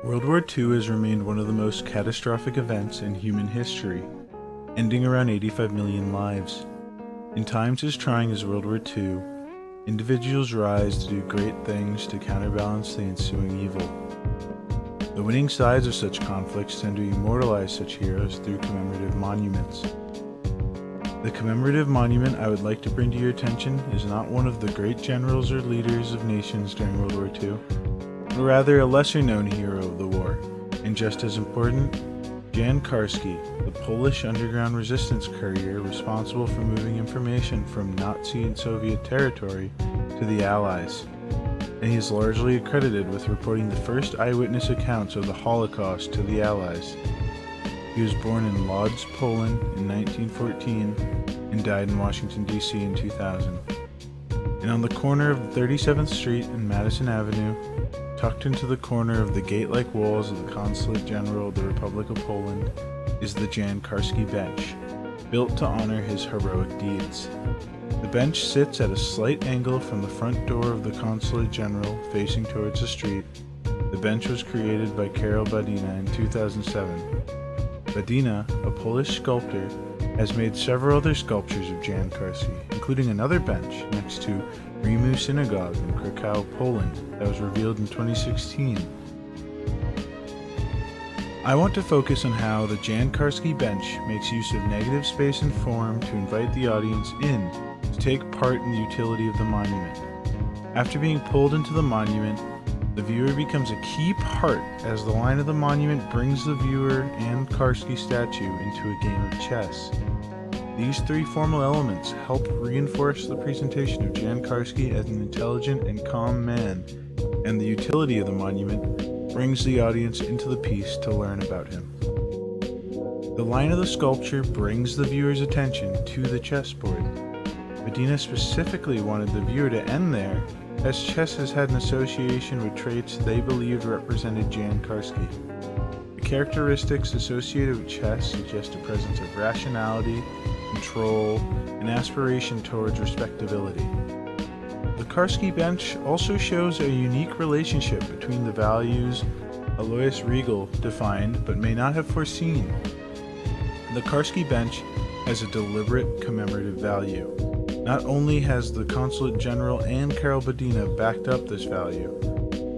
World War II has remained one of the most catastrophic events in human history, ending around 85 million lives. In times as trying as World War II, individuals rise to do great things to counterbalance the ensuing evil. The winning sides of such conflicts tend to immortalize such heroes through commemorative monuments. The commemorative monument I would like to bring to your attention is not one of the great generals or leaders of nations during World War II, but rather a lesser-known hero of the war, and just as important, Jan Karski, the Polish underground resistance courier responsible for moving information from Nazi and Soviet territory to the Allies, and he is largely accredited with reporting the first eyewitness accounts of the Holocaust to the Allies. He was born in Lodz, Poland in 1914 and died in Washington, D.C. in 2000. And on the corner of 37th Street and Madison Avenue, tucked into the corner of the gate-like walls of the Consulate General of the Republic of Poland, is the Jan Karski bench, built to honor his heroic deeds. The bench sits at a slight angle from the front door of the Consulate General facing towards the street. The bench was created by Karol Badina in 2007. Badina, a Polish sculptor, has made several other sculptures of Jan Karski, including another bench next to Rimu Synagogue in Krakow, Poland, that was revealed in 2016. I want to focus on how the Jan Karski bench makes use of negative space and form to invite the audience in to take part in the utility of the monument. After being pulled into the monument, the viewer becomes a key part as the line of the monument brings the viewer and Karski statue into a game of chess. These three formal elements help reinforce the presentation of Jan Karski as an intelligent and calm man, and the utility of the monument brings the audience into the piece to learn about him. The line of the sculpture brings the viewer's attention to the chessboard. Badina specifically wanted the viewer to end there, as chess has had an association with traits they believed represented Jan Karski. The characteristics associated with chess suggest a presence of rationality, control, and aspiration towards respectability. The Karski bench also shows a unique relationship between the values Alois Riegel defined but may not have foreseen. The Karski bench has a deliberate commemorative value. Not only has the Consulate General and Karol Badina backed up this value,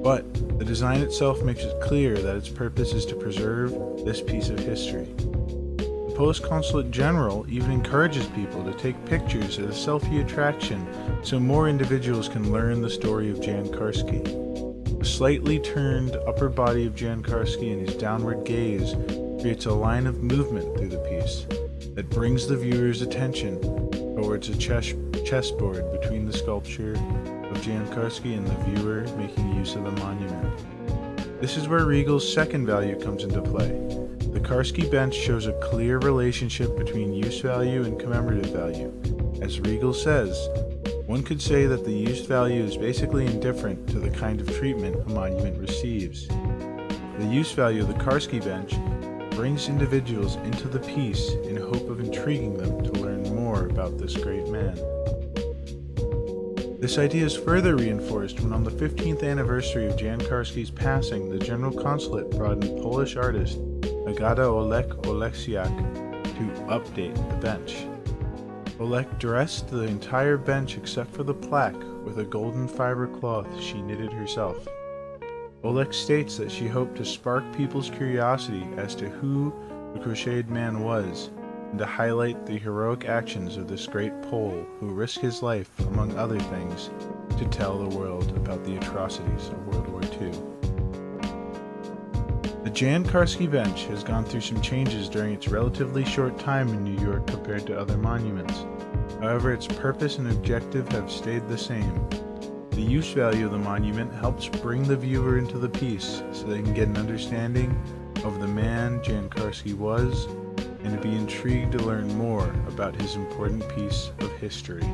but the design itself makes it clear that its purpose is to preserve this piece of history. The Polish Consulate General even encourages people to take pictures as a selfie attraction so more individuals can learn the story of Jan Karski. The slightly turned upper body of Jan Karski and his downward gaze creates a line of movement through the piece that brings the viewer's attention towards a chessboard between the sculpture of Jan Karski and the viewer making use of the monument. This is where Riegel's second value comes into play. The Karski bench shows a clear relationship between use value and commemorative value. As Riegel says, one could say that the use value is basically indifferent to the kind of treatment a monument receives. The use value of the Karski bench brings individuals into the piece in hope of intriguing them to learn more about this great man. This idea is further reinforced when on the 15th anniversary of Jan Karski's passing, the General Consulate brought in Polish artist Agata Oleksiak to update the bench. Olek dressed the entire bench except for the plaque with a golden fiber cloth she knitted herself. Olek states that she hoped to spark people's curiosity as to who the crocheted man was, and to highlight the heroic actions of this great Pole who risked his life, among other things, to tell the world about the atrocities of World War II. The Jan Karski bench has gone through some changes during its relatively short time in New York compared to other monuments. However, its purpose and objective have stayed the same. The use value of the monument helps bring the viewer into the piece so they can get an understanding of the man Jan Karski was and to be intrigued to learn more about his important piece of history.